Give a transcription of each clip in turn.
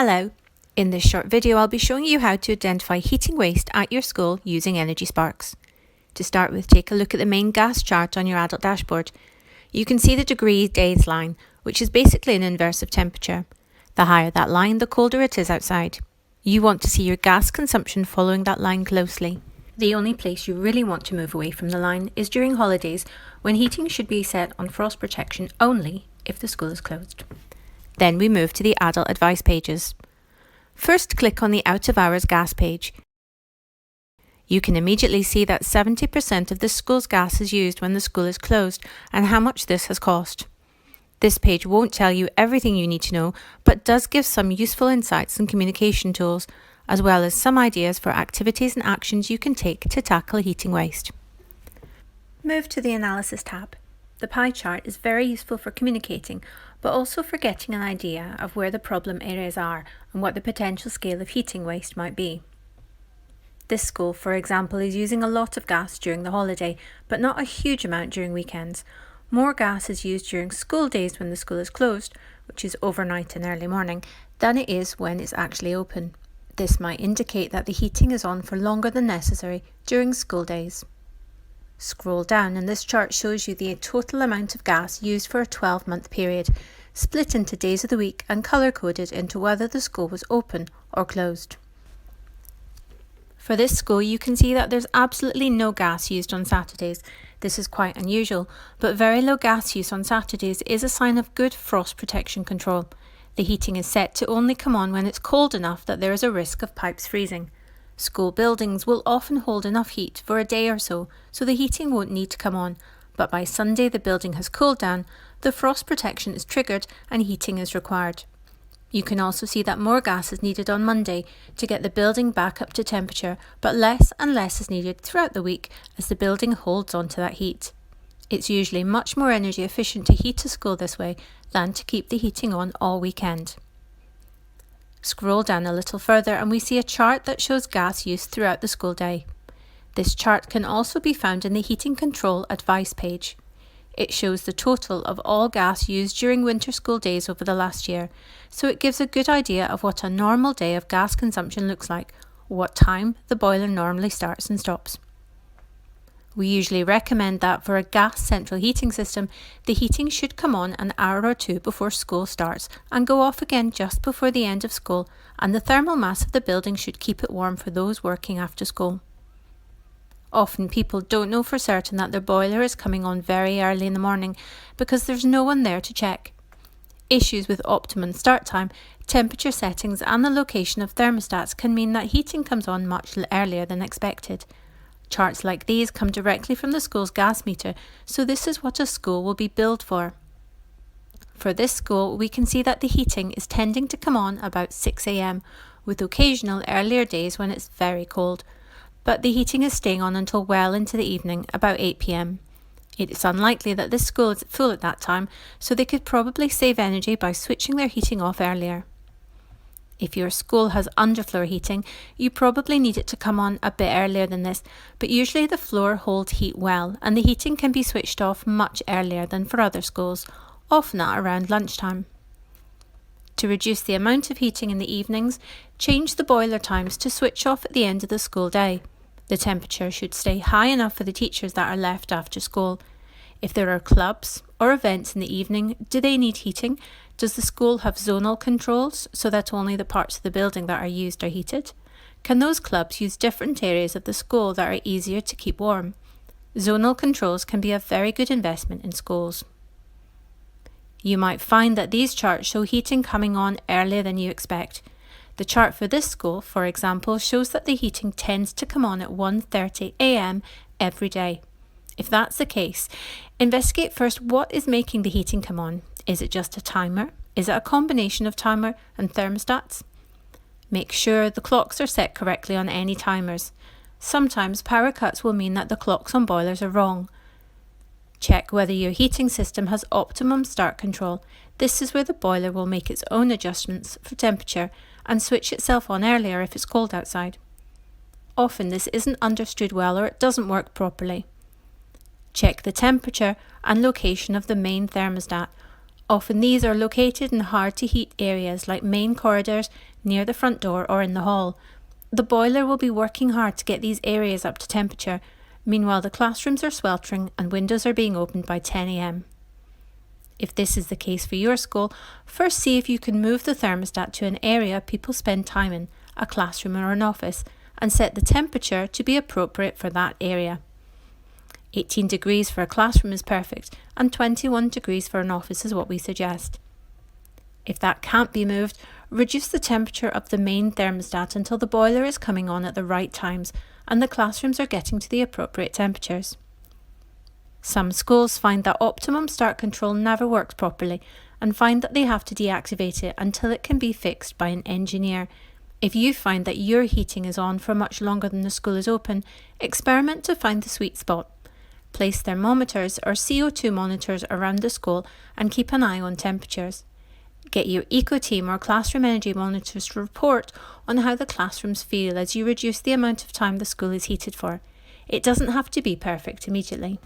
Hello! In this short video I'll be showing you how to identify heating waste at your school using Energy Sparks. To start with, take a look at the main gas chart on your adult dashboard. You can see the degree days line, which is basically an inverse of temperature. The higher that line, the colder it is outside. You want to see your gas consumption following that line closely. The only place you really want to move away from the line is during holidays, when heating should be set on frost protection only if the school is closed. Then we move to the adult advice pages. First, click on the out of hours gas page. You can immediately see that 70% of the school's gas is used when the school is closed and how much this has cost. This page won't tell you everything you need to know, but does give some useful insights and communication tools, as well as some ideas for activities and actions you can take to tackle heating waste. Move to the Analysis tab. The pie chart is very useful for communicating, but also for getting an idea of where the problem areas are and what the potential scale of heating waste might be. This school, for example, is using a lot of gas during the holiday, but not a huge amount during weekends. More gas is used during school days when the school is closed, which is overnight and early morning, than it is when it's actually open. This might indicate that the heating is on for longer than necessary during school days. Scroll down and this chart shows you the total amount of gas used for a 12-month period, split into days of the week and colour-coded into whether the school was open or closed. For this school, you can see that there's absolutely no gas used on Saturdays. This is quite unusual, but very low gas use on Saturdays is a sign of good frost protection control. The heating is set to only come on when it's cold enough that there is a risk of pipes freezing. School buildings will often hold enough heat for a day or so the heating won't need to come on, but by Sunday the building has cooled down, the frost protection is triggered and heating is required. You can also see that more gas is needed on Monday to get the building back up to temperature, but less and less is needed throughout the week as the building holds on to that heat. It's usually much more energy efficient to heat a school this way than to keep the heating on all weekend. Scroll down a little further and we see a chart that shows gas use throughout the school day. This chart can also be found in the Heating Control Advice page. It shows the total of all gas used during winter school days over the last year, so it gives a good idea of what a normal day of gas consumption looks like, what time the boiler normally starts and stops. We usually recommend that for a gas central heating system, the heating should come on an hour or two before school starts and go off again just before the end of school, and the thermal mass of the building should keep it warm for those working after school. Often people don't know for certain that their boiler is coming on very early in the morning because there's no one there to check. Issues with optimum start time, temperature settings and the location of thermostats can mean that heating comes on much earlier than expected. Charts like these come directly from the school's gas meter, so this is what a school will be billed for. For this school, we can see that the heating is tending to come on about 6 AM, with occasional earlier days when it's very cold. But the heating is staying on until well into the evening, about 8 PM. It is unlikely that this school is full at that time, so they could probably save energy by switching their heating off earlier. If your school has underfloor heating, you probably need it to come on a bit earlier than this, but usually the floor holds heat well and the heating can be switched off much earlier than for other schools, often at around lunchtime. To reduce the amount of heating in the evenings, change the boiler times to switch off at the end of the school day. The temperature should stay high enough for the teachers that are left after school. If there are clubs or events in the evening, do they need heating? Does the school have zonal controls so that only the parts of the building that are used are heated? Can those clubs use different areas of the school that are easier to keep warm? Zonal controls can be a very good investment in schools. You might find that these charts show heating coming on earlier than you expect. The chart for this school, for example, shows that the heating tends to come on at 1:30 AM every day. If that's the case, investigate first what is making the heating come on. Is it just a timer? Is it a combination of timer and thermostats? Make sure the clocks are set correctly on any timers. Sometimes power cuts will mean that the clocks on boilers are wrong. Check whether your heating system has optimum start control. This is where the boiler will make its own adjustments for temperature and switch itself on earlier if it's cold outside. Often this isn't understood well or it doesn't work properly. Check the temperature and location of the main thermostat. Often these are located in hard to heat areas like main corridors, near the front door or in the hall. The boiler will be working hard to get these areas up to temperature. Meanwhile, the classrooms are sweltering and windows are being opened by 10 a.m. If this is the case for your school, first see if you can move the thermostat to an area people spend time in, a classroom or an office, and set the temperature to be appropriate for that area. 18 degrees for a classroom is perfect, and 21 degrees for an office is what we suggest. If that can't be moved, reduce the temperature of the main thermostat until the boiler is coming on at the right times and the classrooms are getting to the appropriate temperatures. Some schools find that optimum start control never works properly and find that they have to deactivate it until it can be fixed by an engineer. If you find that your heating is on for much longer than the school is open, experiment to find the sweet spot. Place thermometers or CO2 monitors around the school and keep an eye on temperatures. Get your eco team or classroom energy monitors to report on how the classrooms feel as you reduce the amount of time the school is heated for. It doesn't have to be perfect immediately.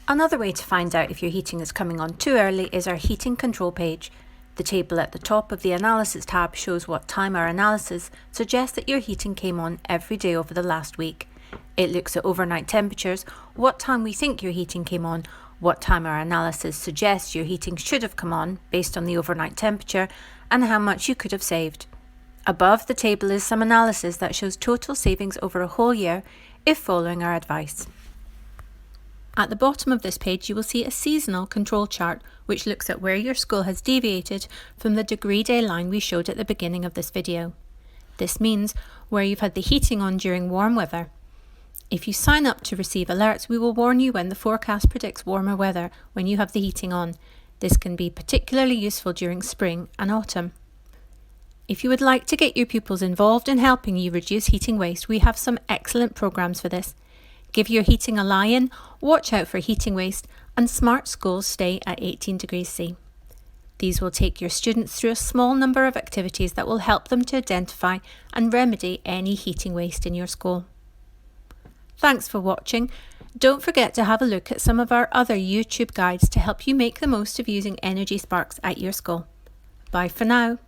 Another way to find out if your heating is coming on too early is our heating control page. The table at the top of the analysis tab shows what time our analysis suggests that your heating came on every day over the last week. It looks at overnight temperatures, what time we think your heating came on, what time our analysis suggests your heating should have come on based on the overnight temperature, and how much you could have saved. Above the table is some analysis that shows total savings over a whole year if following our advice. At the bottom of this page you will see a seasonal control chart which looks at where your school has deviated from the degree day line we showed at the beginning of this video. This means where you've had the heating on during warm weather. If you sign up to receive alerts, we will warn you when the forecast predicts warmer weather when you have the heating on. This can be particularly useful during spring and autumn. If you would like to get your pupils involved in helping you reduce heating waste, we have some excellent programs for this. Give your heating a lie-in, watch out for heating waste, and Smart Schools stay at 18 degrees C. These will take your students through a small number of activities that will help them to identify and remedy any heating waste in your school. Thanks for watching. Don't forget to have a look at some of our other YouTube guides to help you make the most of using Energy Sparks at your school. Bye for now.